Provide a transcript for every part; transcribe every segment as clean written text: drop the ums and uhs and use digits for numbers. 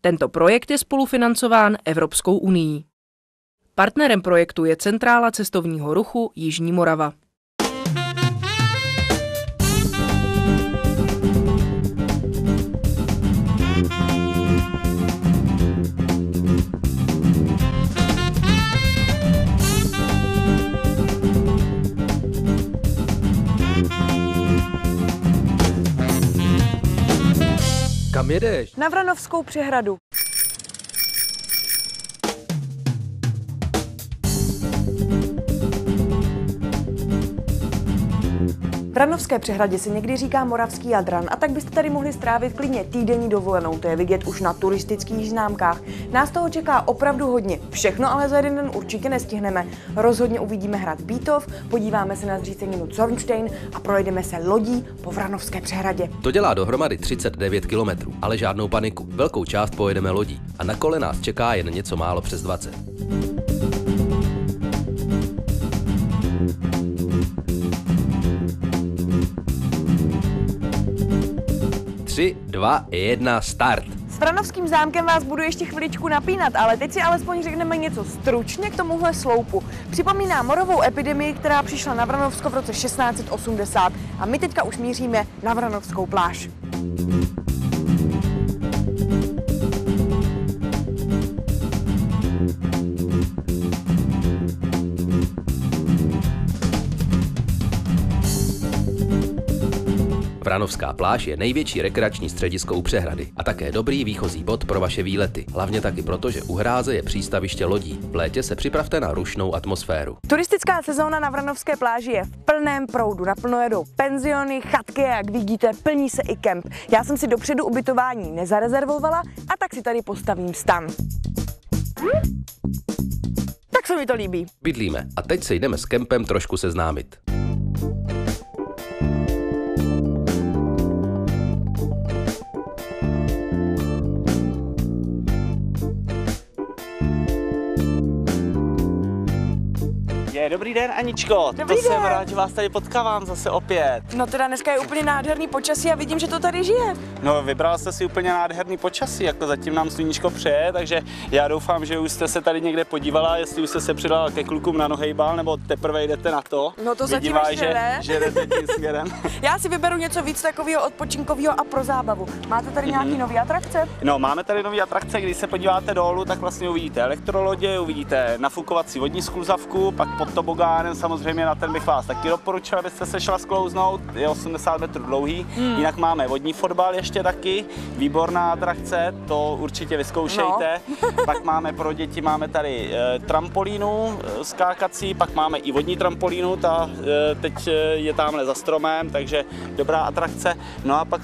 Tento projekt je spolufinancován Evropskou unií. Partnerem projektu je Centrála cestovního ruchu Jižní Morava. Kam jedeš? Na Vranovskou přehradu. Vranovské přehradě se někdy říká Moravský Jadran a tak byste tady mohli strávit klidně týdenní dovolenou, to je vidět už na turistických známkách. Nás toho čeká opravdu hodně, všechno ale za jeden den určitě nestihneme. Rozhodně uvidíme hrad Bítov, podíváme se na zříceninu Zornstein a projedeme se lodí po Vranovské přehradě. To dělá dohromady 39 kilometrů, ale žádnou paniku. Velkou část pojedeme lodí a na kole nás čeká jen něco málo přes 20. 3, 2, 1, start! S Vranovským zámkem vás budu ještě chviličku napínat, ale teď si alespoň řekneme něco stručně k tomuhle sloupu. Připomíná morovou epidemii, která přišla na Vranovsko v roce 1680 a my teďka už míříme na Vranovskou pláž. Vranovská pláž je největší rekreační středisko u přehrady a také dobrý výchozí bod pro vaše výlety. Hlavně taky proto, že u hráze je přístaviště lodí. V létě se připravte na rušnou atmosféru. Turistická sezóna na Vranovské pláži je v plném proudu. Naplno jedou penziony, chatky a jak vidíte, plní se i kemp. Já jsem si dopředu ubytování nezarezervovala a tak si tady postavím stan. Tak se mi to líbí. Bydlíme a teď se jdeme s kempem trošku seznámit. Dobrý den, Aničko. Dobrý den. Jsem rád, že vás tady potkávám zase opět. No teda dneska je úplně nádherný počasí a vidím, že to tady žije. No, vybral jste si úplně nádherný počasí, jako zatím nám sluníčko přeje, takže já doufám, že už jste se tady někde podívala, jestli už jste se přidala ke klukům na nohejbal, nebo teprve jdete na to. No to zatím Vidím, ještě ne. že jdete tím směrem. Já si vyberu něco víc takového odpočinkového a pro zábavu. Máte tady nějaký nový atrakce? No, máme tady nový atrakce, když se podíváte dolů, tak vlastně uvidíte elektrolodě, uvidíte nafukovací vodní skluzavku, pak pod tobogánem samozřejmě na ten bych vás taky doporučil, abyste se šla sklouznout, je 80 metrů dlouhý. Jinak máme vodní fotbal ještě taky, výborná atrakce, to určitě vyzkoušejte. No. Pak máme pro děti, máme tady trampolínu skákací, pak máme i vodní trampolínu, ta teď je tamhle za stromem, takže dobrá atrakce. No a pak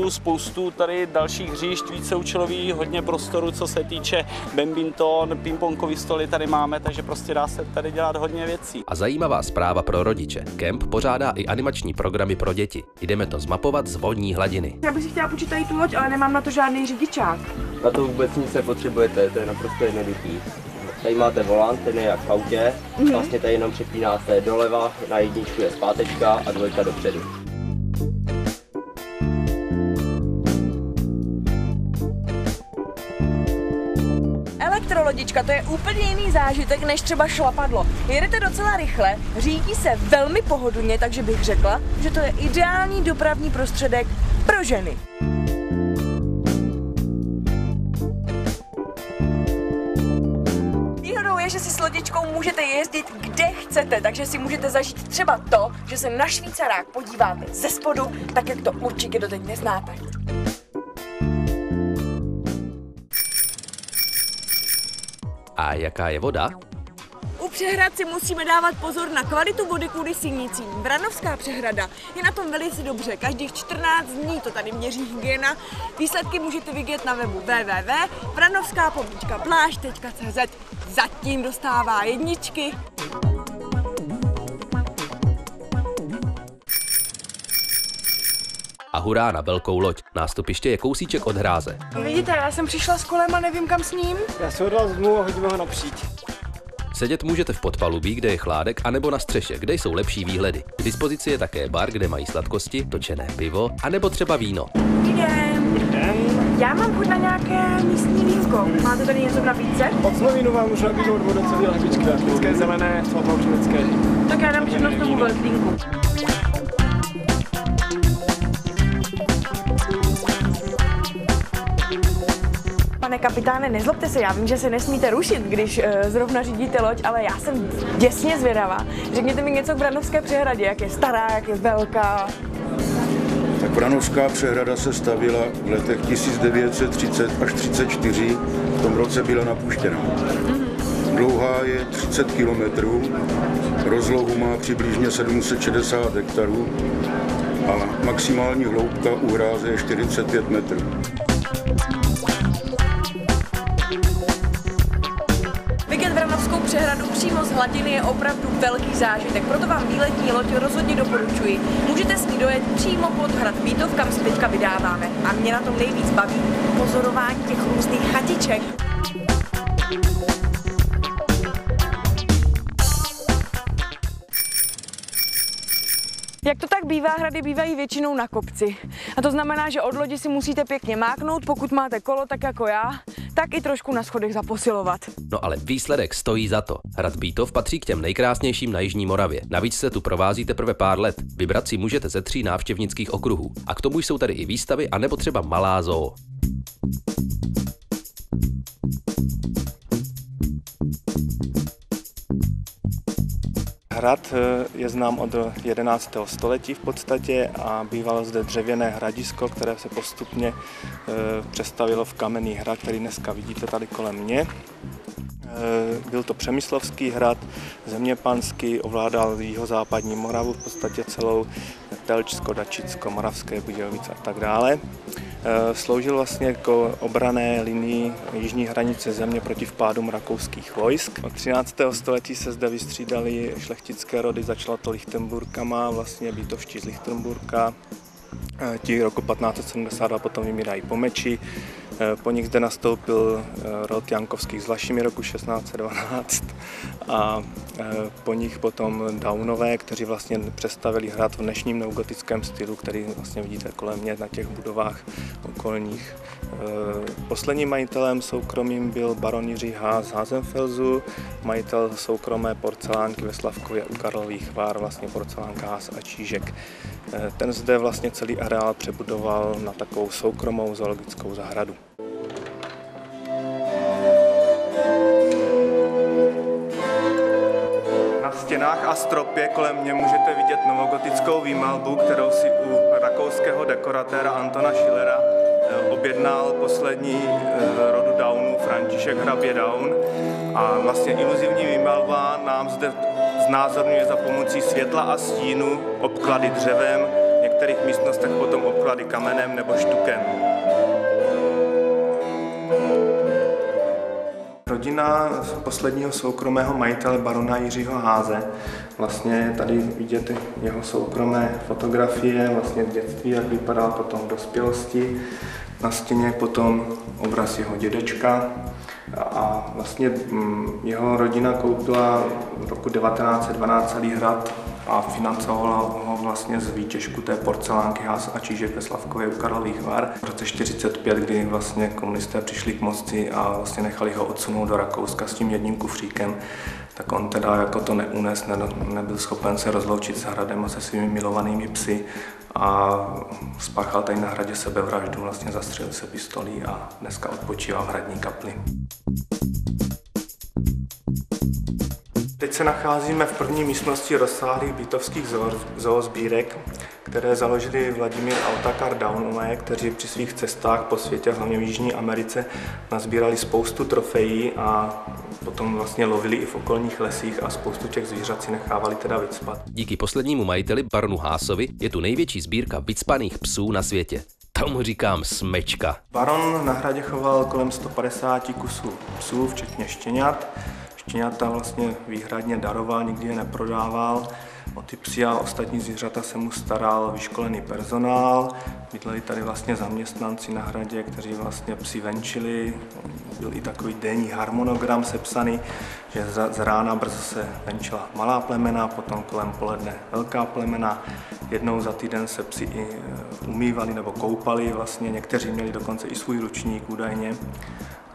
spoustu tady dalších hřišť, víceúčelový, hodně prostoru, co se týče badminton, pingpongový stoly tady máme, takže prostě dá se tady dělat hodně věcí. A zajímavá zpráva pro rodiče. Kemp pořádá i animační programy pro děti. Jdeme to zmapovat z vodní hladiny. Já bych si chtěla půjčit tady tu loď, ale nemám na to žádný řidičák. Na to vůbec nic nepotřebujete, to je naprosto jednoduchý. Tady máte volant, ten je jak v autě, vlastně tady jenom přepínáte doleva, na jedničku je zpátečka a dvojka dopředu. Elektrolodička, to je úplně jiný zážitek než třeba šlapadlo. Jedete docela rychle, řídí se velmi pohodlně, takže bych řekla, že to je ideální dopravní prostředek pro ženy. Výhodou je, že si s lodičkou můžete jezdit kde chcete, takže si můžete zažít třeba to, že se na Švýcarák podíváte ze spodu, tak jak to určitě doteď neznáte. A jaká je voda? U přehrad si musíme dávat pozor na kvalitu vody kvůli silnicím. Vranovská přehrada je na tom velice dobře. Každých 14 dní to tady měří hygiena. Výsledky můžete vidět na webu www.vranovská-pláž.cz. Zatím dostává jedničky. A hurá na velkou loď. Nástupiště je kousíček od hráze. Vidíte, já jsem přišla s kolem a nevím kam s ním. Já se od vás zmu a hodíme ho napříč. Sedět můžete v podpalubí, kde je chládek, anebo na střeše, kde jsou lepší výhledy. K dispozici je také bar, kde mají sladkosti, točené pivo, anebo třeba víno. Dobrý den. Já mám chuť na nějaké místní Jíčko, máte tady něco v nabídce? Od Slovínu vám můžu nabídnout vodocové lahvičky, klasické zelené, svatloučenecké. Tak já dám přednost tomu veltlínku. Pane kapitáne, nezlobte se, já vím, že se nesmíte rušit, když zrovna řídíte loď, ale já jsem děsně zvědavá. Řekněte mi něco k Vranovské přehradě, jak je stará, jak je velká. Tak Vranovská přehrada se stavěla v letech 1930 až 34, v tom roce byla napuštěna. Dlouhá je 30 kilometrů, rozlohu má přibližně 760 hektarů a maximální hloubka u hráze je 45 metrů. Vidět Vranovskou přehradu přímo z hladiny je opravdu velký zážitek, proto vám výletní loď rozhodně doporučuji. Můžete s ní dojet přímo pod hrad Bítov, kam se teďka vydáváme. A mě na tom nejvíc baví pozorování těch různých chatiček. Jak to tak bývá, hrady bývají většinou na kopci. A to znamená, že od lodi si musíte pěkně máknout, pokud máte kolo, tak jako já, tak i trošku na schodech zaposilovat. No ale výsledek stojí za to. Hrad Bítov patří k těm nejkrásnějším na jižní Moravě. Navíc se tu provází teprve pár let. Vybrat si můžete ze 3 návštěvnických okruhů. A k tomu jsou tady i výstavy anebo třeba malá zoo. Hrad je znám od 11. století v podstatě a bývalo zde dřevěné hradisko, které se postupně přestavilo v kamenný hrad, který dneska vidíte tady kolem mě. Byl to přemyslovský hrad, zeměpanský, ovládal jihozápadní Moravu, v podstatě celou Telčsko, Dačicko, Moravské Budějovice a tak dále. Sloužil vlastně jako obranné linii jižní hranice země proti vpádům rakouských vojsk. Od 13. století se zde vystřídaly šlechtické rody, začalo to Lichtenburkama, vlastně Bítovští z Lichtenburka. Ti roku 1572 potom vymírají po meči. Po nich zde nastoupil rod Jankovských z Vlašimi roku 1612 a po nich potom Daunové, kteří vlastně přestavili hrad v dnešním neogotickém stylu, který vlastně vidíte kolem mě na těch budovách okolních. Posledním majitelem soukromým byl baron Jiří Haas z Hasenfelsu, majitel soukromé porcelánky ve Slavkově u Karlových Vár, vlastně porcelánka Haas a Čížek. Ten zde vlastně celý areál přebudoval na takovou soukromou zoologickou zahradu. Na stěnách a stropě kolem mě můžete vidět novogotickou výmalbu, kterou si u rakouského dekoratéra Antona Schillera objednal poslední rodu Daunů František hrabě Daun. A vlastně iluzivní výmalba nám zde znázorňuje za pomocí světla a stínu obklady dřevem, v některých místnostech potom obklady kamenem nebo štukem. Rodina posledního soukromého majitele barona Jiřího Háze. Vlastně tady vidět jeho soukromé fotografie, vlastně v dětství, jak vypadal potom v dospělosti. Na stěně potom obraz jeho dědečka. A vlastně jeho rodina koupila v roku 1912 celý hrad a financovala ho vlastně z výtěžku té porcelánky Haas a Čížek ve Slavkově u Karlových Vár. V roce 1945, kdy vlastně komunisté přišli k moci a vlastně nechali ho odsunout do Rakouska s tím jedním kufříkem, tak on teda jako to neunes, nebyl schopen se rozloučit s hradem a se svými milovanými psy a spáchal tady na hradě sebevraždu, vlastně zastřelil se pistolí a dneska odpočívá v hradní kapli. Teď se nacházíme v první místnosti rozsáhlých bítovských zoosbírek, které založili Vladimír a Otakar Daunové, kteří při svých cestách po světě, hlavně v Jižní Americe, nazbírali spoustu trofejí a potom vlastně lovili i v okolních lesích a spoustu těch zvířat si nechávali teda vycpat. Díky poslednímu majiteli baronu Haasovi je tu největší sbírka vycpaných psů na světě. Tomu říkám smečka. Baron na hradě choval kolem 150 kusů psů, včetně štěňat. Štěňata vlastně výhradně daroval, nikdy je neprodával. O ty psy a ostatní zvířata se mu staral vyškolený personál. Bydleli tady vlastně zaměstnanci na hradě, kteří vlastně psy venčili. Byl i takový denní harmonogram sepsaný, že z rána brzo se venčila malá plemena, potom kolem poledne velká plemena. Jednou za týden se psi i umývali nebo koupali, vlastně někteří měli dokonce i svůj ručník údajně.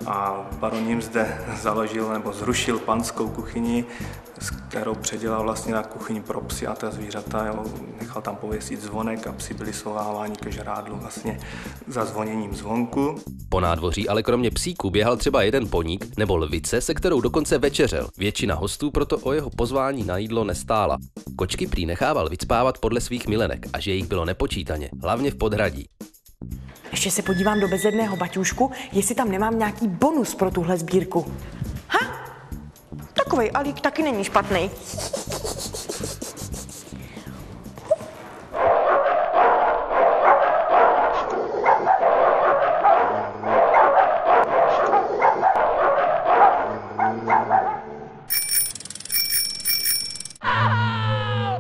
a baroním zde založil nebo zrušil panskou kuchyni, s kterou předělal vlastně na kuchyni pro psy a ta zvířata. Jo. Nechal tam pověsit zvonek a psi byli svoláváni ke žrádlu vlastně za zvoněním zvonku. Po nádvoří ale kromě psíku běhal třeba jeden poník nebo lvice, se kterou dokonce večeřel. Většina hostů proto o jeho pozvání na jídlo nestála. Kočky prý nechával vycpávat podle svých milenek a že jich bylo nepočítaně, hlavně v podhradí. Ještě se podívám do bezedného baťůžku, jestli tam nemám nějaký bonus pro tuhle sbírku. Takovej alík taky není špatný.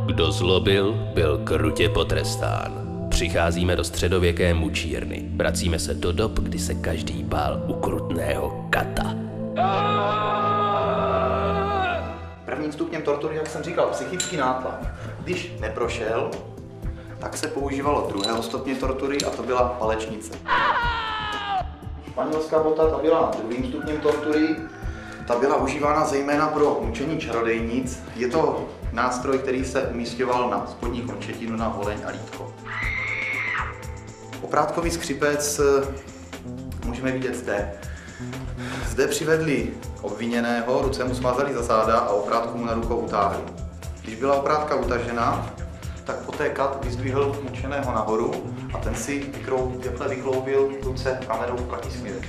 Kdo zlobil, byl krutě potrestán. Přicházíme do středověké mučírny. Vracíme se do dob, kdy se každý bál ukrutného kata. Prvním stupněm tortury, jak jsem říkal, psychický nátlak. Když neprošel, tak se používalo druhého stupně tortury a to byla palečnice. Španělská bota, ta byla druhým stupněm tortury. Ta byla užívána zejména pro mučení čarodejnic. Je to nástroj, který se umísťoval na spodní končetinu, na holeň a lítko. Oprátkový skřipec můžeme vidět zde. Zde přivedli obviněného, ruce mu smazali za záda a oprátku mu na rukou utáhli. Když byla oprátka utažena, tak poté kat vyzdvihl mučeného nahoru a ten si vykloubil ruce kamerou v protisměru.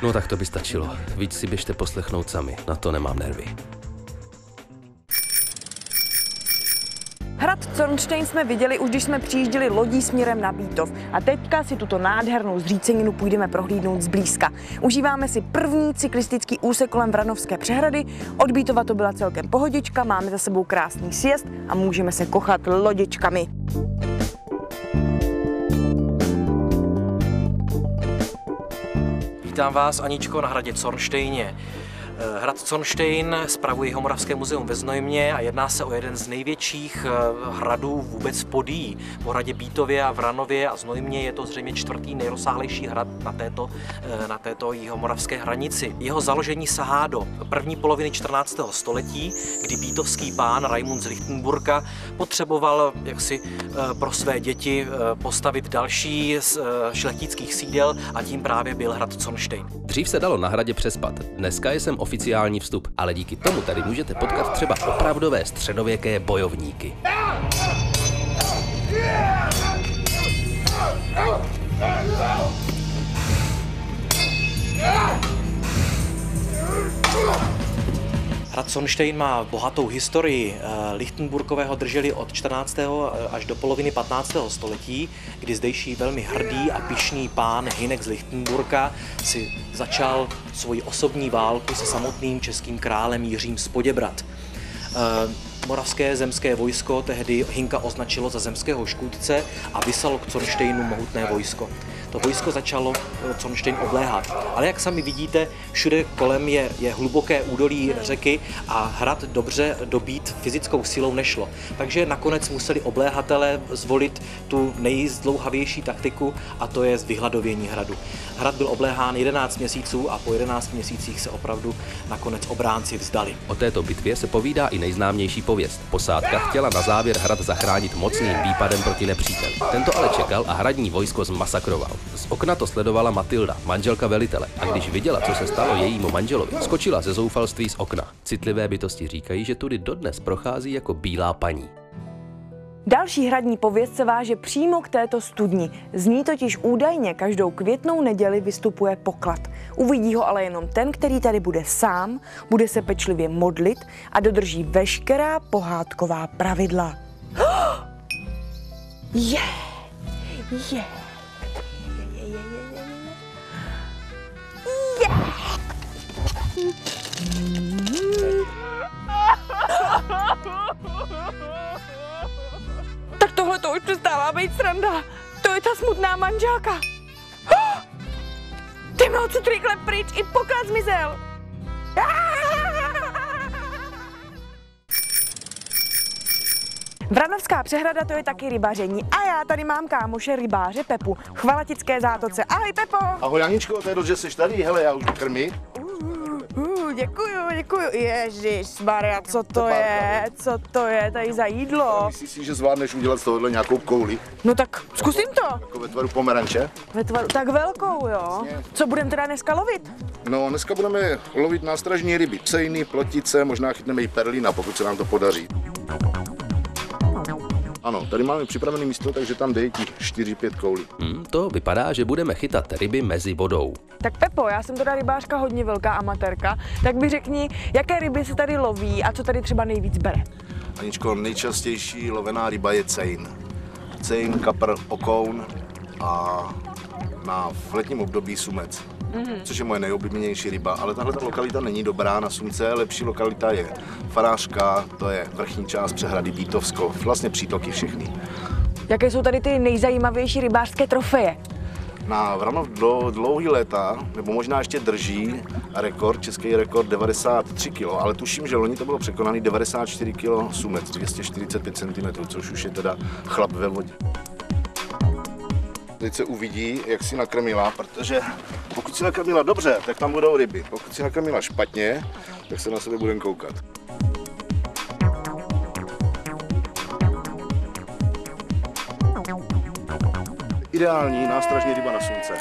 No tak to by stačilo. Víc si běžte poslechnout sami, na to nemám nervy. Hrad Zornstein jsme viděli už, když jsme přijížděli lodí směrem na Bítov. A teďka si tuto nádhernou zříceninu půjdeme prohlídnout zblízka. Užíváme si první cyklistický úsek kolem Vranovské přehrady. Od Bítova to byla celkem pohodička, máme za sebou krásný sjezd a můžeme se kochat lodičkami. Vítám vás, Aničko, na hradě Zornsteině. Hrad Zornstein spravuje Jihomoravské muzeum ve Znojmě a jedná se o jeden z největších hradů vůbec v Podyjí. Po hradě Bítově a Vranově a Znojmě je to zřejmě čtvrtý nejrozsáhlejší hrad na této jihomoravské hranici. Jeho založení sahá do první poloviny 14. století, kdy bítovský pán Raimund z Lichtenburga potřeboval jaksi pro své děti postavit další z šlechtických sídel a tím právě byl hrad Zornstein. Dřív se dalo na hradě přespat, dneska je sem oficiální vstup, ale díky tomu tady můžete potkat třeba opravdové středověké bojovníky. Hrad Zornstein má bohatou historii. Lichtenburgové drželi od 14. až do poloviny 15. století, kdy zdejší velmi hrdý a pyšný pán Hynek z Lichtenburga si začal svoji osobní válku se samotným českým králem Jiřím z Poděbrad. Moravské zemské vojsko tehdy Hynka označilo za zemského škůdce a vyslalo k Zornsteinu mohutné vojsko. To vojsko začalo Zornstein obléhat. Ale jak sami vidíte, všude kolem je hluboké údolí řeky a hrad dobře dobít fyzickou silou nešlo. Takže nakonec museli obléhatelé zvolit tu nejzdlouhavější taktiku a to je vyhladovění hradu. Hrad byl obléhán 11 měsíců a po 11 měsících se opravdu nakonec obránci vzdali. O této bitvě se povídá i nejznámější pověst. Posádka chtěla na závěr hrad zachránit mocným výpadem proti nepříteli. Tento ale čekal a hradní vojsko zmasakroval. Z okna to sledovala Matilda, manželka velitele, a když viděla, co se stalo jejímu manželovi, skočila ze zoufalství z okna. Citlivé bytosti říkají, že tudy dodnes prochází jako bílá paní. Další hradní pověst se váže přímo k této studni. Z ní totiž údajně každou květnou neděli vystupuje poklad. Uvidí ho ale jenom ten, který tady bude sám, bude se pečlivě modlit a dodrží veškerá pohádková pravidla. Tak tohle to už přestává být sranda. To je ta smutná manželka. Ty mě odsud rychle pryč, i poklad zmizel. Vranovská přehrada, to je taky rybaření. A já tady mám kámoše rybáře Pepu v Chvalatické zátoce. Ahoj Pepo! Ahoj Janičko, to je dobře, že jsi tady, hele, já už jdu krmit. Děkuju. Ježišmarja, co to je tady za jídlo? Myslíš si, že zvládneš udělat z tohohle nějakou kouli? No tak zkusím to. Jako ve tvaru pomeranče? Ve tvaru, tak velkou, jo? Co budeme teda dneska lovit? No, dneska budeme lovit nástražní ryby. Cejny, plotice, možná chytneme i perlína, pokud se nám to podaří. Ano, tady máme připravené místo, takže tam dej ti 4-5 koulí. To vypadá, že budeme chytat ryby mezi vodou. Tak Pepo, já jsem teda rybářka hodně velká amatérka, tak mi řekni, jaké ryby se tady loví a co tady třeba nejvíc bere. Aničko, nejčastější lovená ryba je cejn. Cejn, kapr, okoun a v letním období sumec. Což je moje nejoblíbenější ryba, ale tahle lokalita není dobrá na sumce, lepší lokalita je Farářka, to je vrchní část přehrady Bítovsko, vlastně přítoky všechny. Jaké jsou tady ty nejzajímavější rybářské trofeje? Na Vranov dlouhý léta, nebo možná ještě drží rekord, český rekord 93 kg, ale tuším, že loni to bylo překonaný 94 kg sumec, 245 cm, což už je teda chlap ve vodě. Teď se uvidí, jak si nakrmila, protože pokud si nakrmila dobře, tak tam budou ryby. Pokud si nakrmila špatně, tak se na sebe budeme koukat. Ideální nástražní ryba na sumce.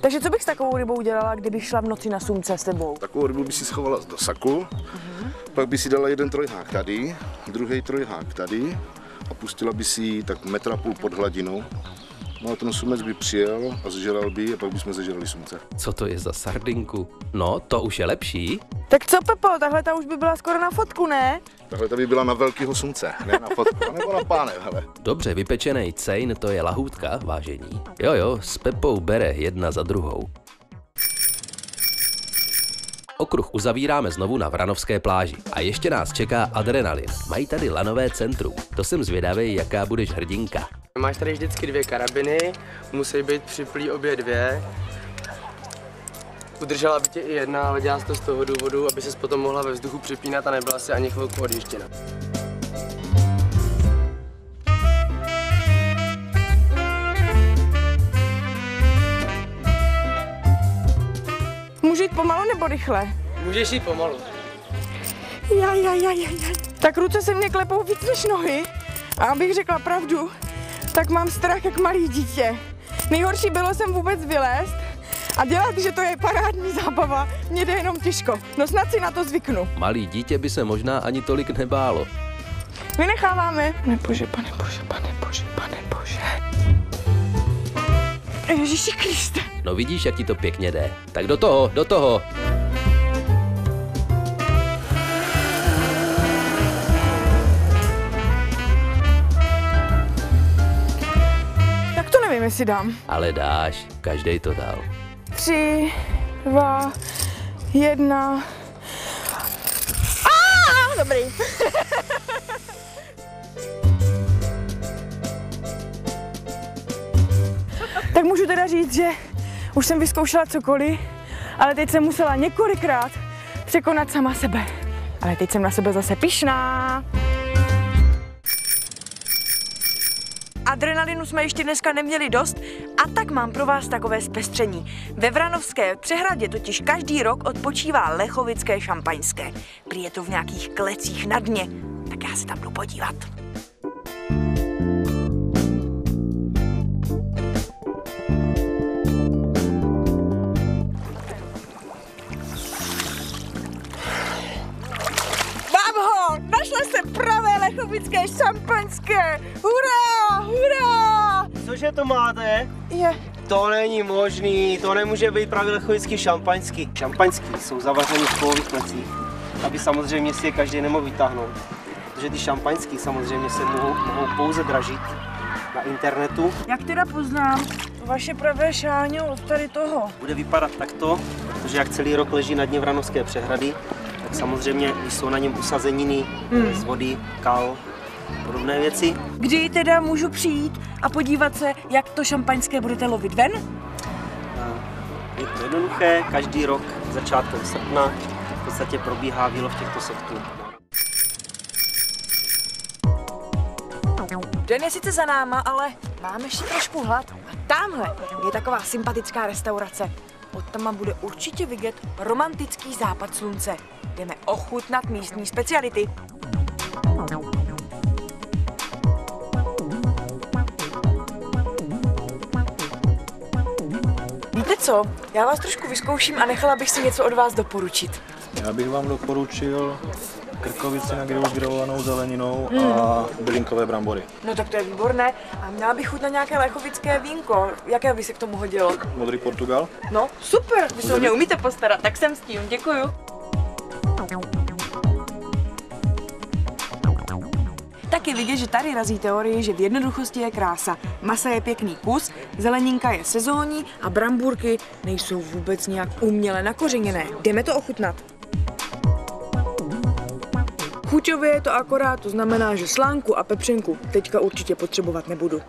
Takže co bych s takovou rybou dělala, kdybych šla v noci na sumce s tebou? Takovou rybu by si schovala do saku, pak by si dala jeden trojhák tady, druhý trojhák tady a pustila by si ji tak 1,5 metra pod hladinu. No a ten sumec by přijel a zežral by a pak bychom zežrali sumce. Co to je za sardinku? No, to už je lepší. Tak co Pepo, tahle ta už by byla skoro na fotku, ne? Tahle ta by byla na velkýho sumce, ne na fotku, nebo na pánev, hele. Dobře vypečený cejn, to je lahůdka, vážení. Jo, s Pepou bere jedna za druhou. Okruh uzavíráme znovu na Vranovské pláži. A ještě nás čeká adrenalin. Mají tady lanové centrum. To jsem zvědavý, jaká budeš hrdinka. Máš tady vždycky 2 karabiny, musí být připlý obě 2. Udržela by tě i jedna, ale dělá to z toho důvodu, aby ses potom mohla ve vzduchu připínat a nebyla si ani chvilku odjištěna. Můžu jít pomalu nebo rychle? Můžeš jít pomalu. Jaj. Tak ruce se mě klepou víc než nohy. A abych řekla pravdu, tak mám strach jak malý dítě. Nejhorší bylo sem vůbec vylézt a dělat, že to je parádní zábava, mě jde jenom těžko. No snad si na to zvyknu. Malý dítě by se možná ani tolik nebálo. Vynecháváme. Pane bože. Ježíši Kriste. No vidíš, jak ti to pěkně jde. Tak do toho. Tak to nevím, jestli dám. Ale dáš, každej to dal. 3, 2, 1. Dobrý. Tak můžu teda říct, že už jsem vyzkoušela cokoliv, ale teď jsem musela několikrát překonat sama sebe. Ale teď jsem na sebe zase pyšná. Adrenalinu jsme ještě dneska neměli dost a tak mám pro vás takové zpestření. Ve Vranovské přehradě totiž každý rok odpočívá lechovické šampaňské. Prý je to v nějakých klecích na dně, tak já se tam jdu podívat. Našla se pravé lechovické šampaňské! Hurá! Cože to máte? To není možný, to nemůže být právě lechovický šampaňský. Šampaňský jsou zavařeny v kovových klecích, aby samozřejmě si je každý nemohl vytáhnout. Protože ty šampaňský samozřejmě se mohou pouze dražit na internetu. Jak teda poznám vaše pravé šáňo od tady toho? Bude vypadat takto, protože jak celý rok leží na dně Vranovské přehrady, tak samozřejmě jsou na něm usazeniny z vody, kal, podobné věci. Kdy teda můžu přijít a podívat se, jak to šampaňské budete lovit ven? Je to jednoduché, každý rok začátkem srpna v podstatě probíhá výlov těchto softů. Den je sice za náma, ale máme ještě trošku hlad. A tamhle je taková sympatická restaurace. Od tama bude určitě vidět romantický západ slunce. Jdeme ochutnat místní speciality. Víte co? Já vás trošku vyzkouším a nechala bych si něco od vás doporučit. Já bych vám doporučil krkovici na grilu s grilovanou zeleninou a bylinkové brambory. No tak to je výborné. A měla bych chuť na nějaké léchovické vínko. Jaké by se k tomu hodilo? Modrý Portugal? No, super, vy se o mě umíte postarat, tak jsem s tím, děkuju. Tak je vidět, že tady razí teorii, že v jednoduchosti je krása. Masa je pěkný kus, zeleninka je sezónní a brambůrky nejsou vůbec nějak uměle nakořeněné. Jdeme to ochutnat. Chuťově je to akorát, to znamená, že slánku a pepřenku teďka určitě potřebovat nebudu.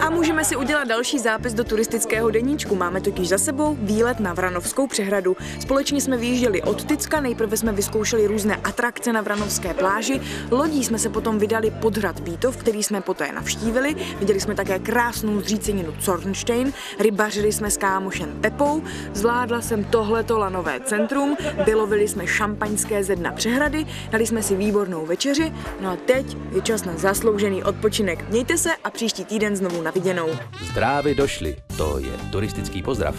A můžeme si udělat další zápis do turistického deníčku. Máme totiž za sebou výlet na Vranovskou přehradu. Společně jsme vyjížděli od Tycka, nejprve jsme vyzkoušeli různé atrakce na Vranovské pláži. Lodí jsme se potom vydali pod hrad Bítov, který jsme poté navštívili. Viděli jsme také krásnou zříceninu Zornstein, rybařili jsme s kámošem Pepou, zvládla jsem tohleto lanové centrum, vylovili jsme šampaňské ze dna přehrady, dali jsme si výbornou večeři, no a teď je čas na zasloužený odpočinek. Mějte se a příští týden znovu na viděnou. Zdrávy došli, to je turistický pozdrav.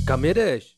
Kam jedeš?